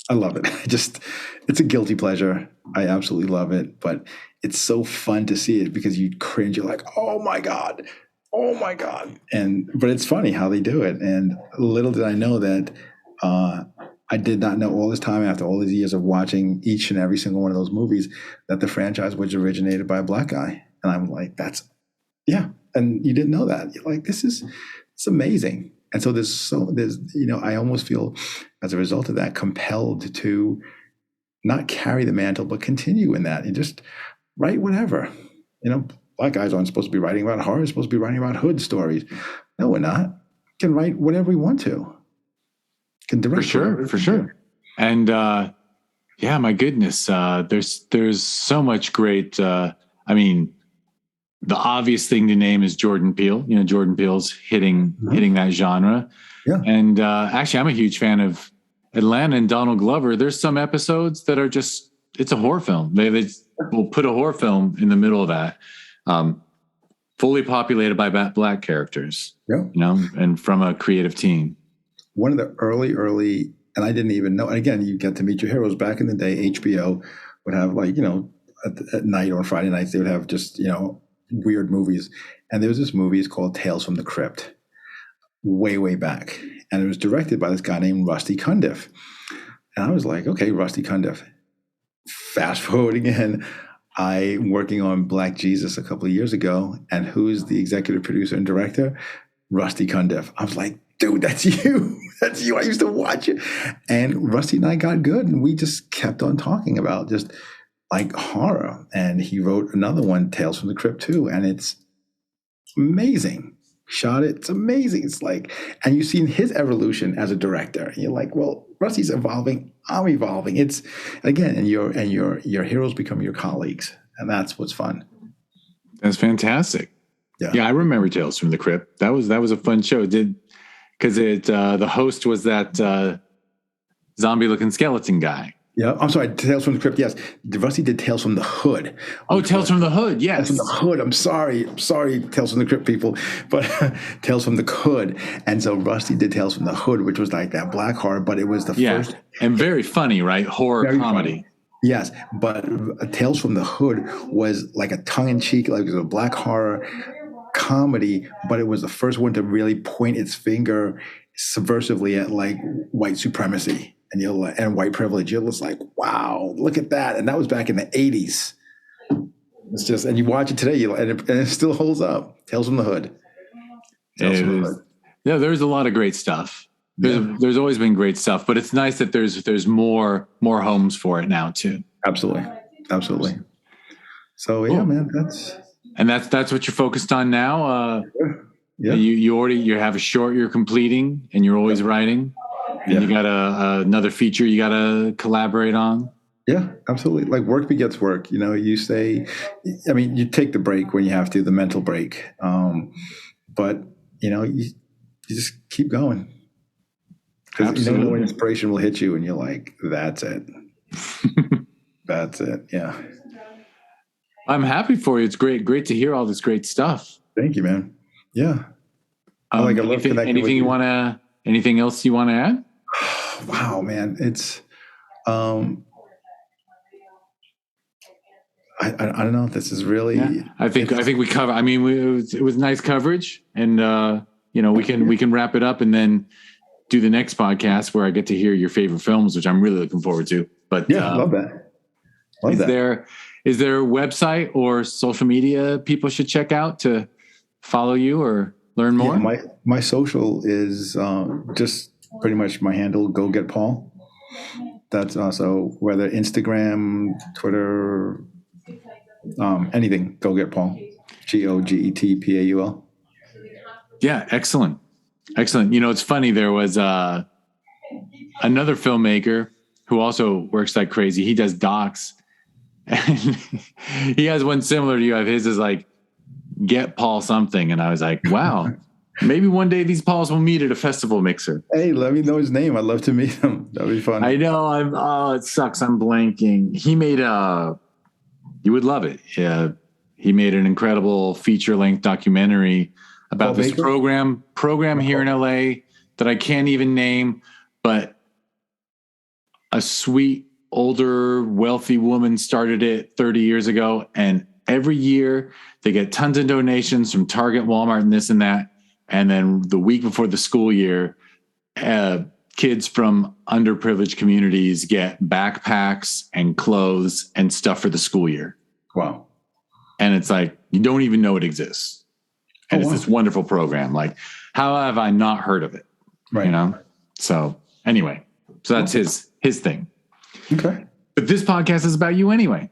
I love it. It's a guilty pleasure. I absolutely love it, but it's so fun to see it because you cringe. You're like, oh my God. But it's funny how they do it. And little did I know that I did not know all this time, after all these years of watching each and every single one of those movies, that the franchise was originated by a black guy. And I'm like, and you didn't know that. You're like, it's amazing. And so there's I almost feel, as a result of that, compelled to not carry the mantle, but continue in that and just write whatever. Black guys aren't supposed to be writing about horror. We're supposed to be writing about hood stories. No, we're not. We can write whatever we want to. Can direct for sure. And my goodness, there's so much great. The obvious thing to name is Jordan Peele. Jordan Peele's hitting that genre. Yeah. And actually, I'm a huge fan of Atlanta and Donald Glover. There's some episodes that are just, it's a horror film. They will put a horror film in the middle of that, fully populated by black characters. Yeah. And from a creative team. One of the early, and I didn't even know. And again, you get to meet your heroes. Back in the day, HBO would have at night or on Friday nights, they would have just weird movies. And there was this movie, it's called Tales from the Crypt, way back. And it was directed by this guy named Rusty Cundiff. And I was like, okay, Rusty Cundiff. Fast forward again, I'm working on Black Jesus a couple of years ago. And who's the executive producer and director? Rusty Cundiff. I was like, dude, that's you. That's you. I used to watch it. And Rusty and I got good. And we just kept on talking about just like horror. And he wrote another one, Tales from the Crypt 2. And it's amazing. Shot it. It's amazing. It's like, and you've seen his evolution as a director. And you're like, well, Rusty's evolving. I'm evolving. It's, again, and your heroes become your colleagues. And that's what's fun. That's fantastic. Yeah, I remember Tales from the Crypt. That was a fun show. Because the host was that zombie-looking skeleton guy. Yeah, I'm sorry, Tales from the Crypt, yes. Rusty did Tales from the Hood. Oh, Tales from the Hood, yes. Tales from the Hood, I'm sorry, Tales from the Crypt people, but Tales from the Hood. And so Rusty did Tales from the Hood, which was like that black horror, but it was the first. And very funny, right? Horror comedy. Funny. Yes, but Tales from the Hood was like a tongue-in-cheek, like it was a black horror comedy, but it was the first one to really point its finger subversively at like white supremacy and white privilege. You're just like, wow, look at that. And that was back in the 80s. It's just, and you watch it today, and it still holds up. Tales from the Hood. Yeah, there's a lot of great stuff. There's always been great stuff, but it's nice that there's more homes for it now too. Absolutely. So yeah, man, that's what you're focused on now. Yeah. You have a short you're completing, and you're always writing. And you got another feature you got to collaborate on. Yeah, absolutely. Like work begets work. You say, I mean, you take the break when you have to, the mental break. But you just keep going. Because you know when inspiration will hit you, and you're like, that's it. That's it. Yeah. I'm happy for you. It's great to hear all this great stuff. Thank you, man. Yeah. Anything else you want to add? Wow, man. It's, I don't know if this is really, I think we cover, it was nice coverage, and, we can wrap it up, and then do the next podcast where I get to hear your favorite films, which I'm really looking forward to. But yeah, love that. Is there a website or social media people should check out to follow you or learn more? Yeah, my social is just pretty much my handle, Go Get Paul. That's also whether Instagram, Twitter, anything, Go Get Paul. GOGETPAUL. Yeah, excellent. You know, it's funny. There was another filmmaker who also works like crazy. He does docs, and he has one similar to you. His is like, Get Paul something. And I was like, wow, maybe one day these Pauls will meet at a festival mixer. Hey, let me know his name. I'd love to meet him. That'd be fun. I know. It sucks. I'm blanking. He made you would love it. Yeah. He made an incredible feature-length documentary about this program here in LA that I can't even name, but a sweet, older, wealthy woman started it 30 years ago. And every year they get tons of donations from Target, Walmart, and this and that. And then the week before the school year, kids from underprivileged communities get backpacks and clothes and stuff for the school year. Wow. And it's like, you don't even know it exists. And it's this wonderful program. Like, how have I not heard of it? Right. You know? So anyway, that's his thing. Okay. But this podcast is about you anyway.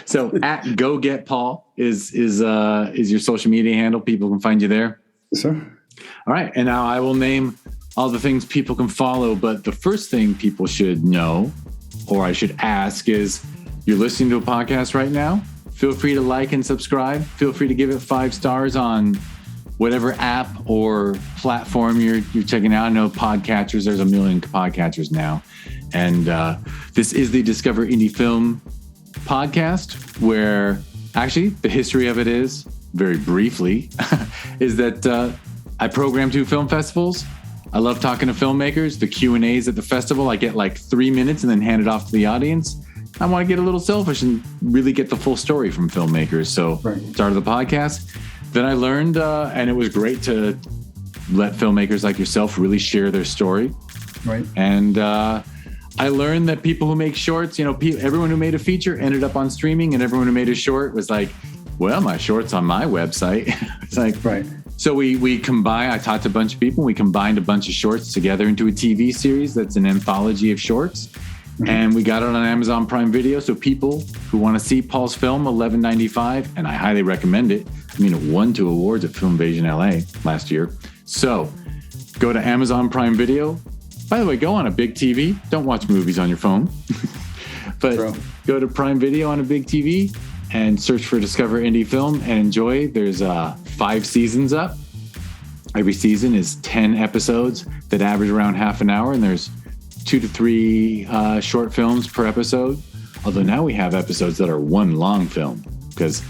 So at Go Get Paul is your social media handle. People can find you there. Yes, sir. All right. And now I will name all the things people can follow. But the first thing people should know, or I should ask, is you're listening to a podcast right now. Feel free to like and subscribe. Feel free to give it 5 stars on whatever app or platform you're checking out. I know podcatchers, there's a million podcatchers now. And this is the Discover Indie Film podcast, where actually the history of it is, very briefly, is that I program 2 film festivals. I love talking to filmmakers. The Q&As at the festival, I get like 3 minutes and then hand it off to the audience. I want to get a little selfish and really get the full story from filmmakers. So started the podcast. Then I learned, and it was great to let filmmakers like yourself really share their story. Right. And I learned that people who make shorts, you know, everyone who made a feature ended up on streaming, and everyone who made a short was like, well, my short's on my website. It's like, right. So we combine, I talked to a bunch of people, we combined a bunch of shorts together into a TV series that's an anthology of shorts. Mm-hmm. And we got it on Amazon Prime Video. So people who want to see Paul's film, $11.95, and I highly recommend it. I mean, it won 2 awards at Film Invasion LA last year. So go to Amazon Prime Video. By the way, go on a big TV. Don't watch movies on your phone. But go to Prime Video on a big TV and search for Discover Indie Film and enjoy. There's 5 seasons up. Every season is 10 episodes that average around half an hour, and there's 2 to 3 short films per episode. Although now we have episodes that are 1 long film, because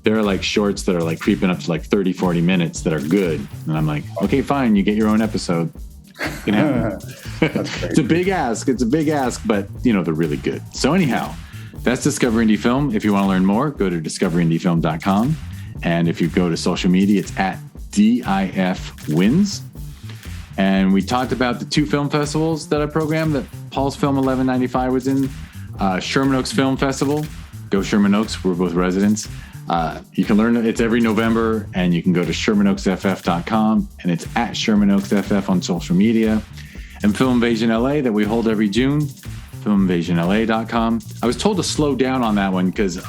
there are like shorts that are like creeping up to like 30, 40 minutes that are good. And I'm like, okay, fine. You get your own episode. You can have It's a big ask. But you know, they're really good. So anyhow, that's Discover Indie Film. If you want to learn more, go to discoverindiefilm.com. And if you go to social media, it's at DIFWins. And we talked about the 2 film festivals that I programmed that Paul's film 1195 was in. Sherman Oaks Film Festival. Go Sherman Oaks. We're both residents. You can learn, it's every November, and you can go to ShermanOaksFF.com, and it's at ShermanOaksFF on social media. And Film Invasion LA that we hold every June, FilmInvasionLA.com. I was told to slow down on that one because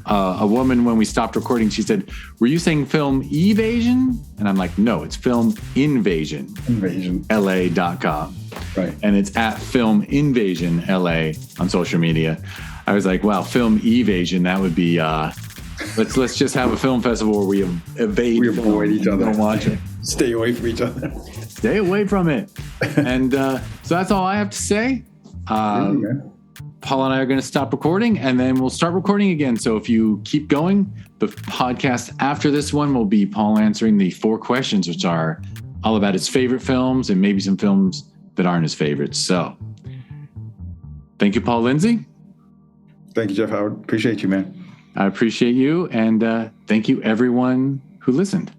a woman, when we stopped recording, she said, were you saying Film Evasion? And I'm like, no, it's Film Invasion. LA.com. Right. And it's at Film Invasion LA on social media. I was like, wow, Film Evasion, that would be, let's just have a film festival where we evade. We avoid each other. Don't watch it. Stay away from each other. Stay away from it. And so that's all I have to say. Paul and I are going to stop recording, and then we'll start recording again. So if you keep going, the podcast after this one will be Paul answering the 4 questions, which are all about his favorite films and maybe some films that aren't his favorites. So thank you, Paul Lindsay. Thank you, Jeff Howard. Appreciate you, man. I appreciate you. And thank you, everyone who listened.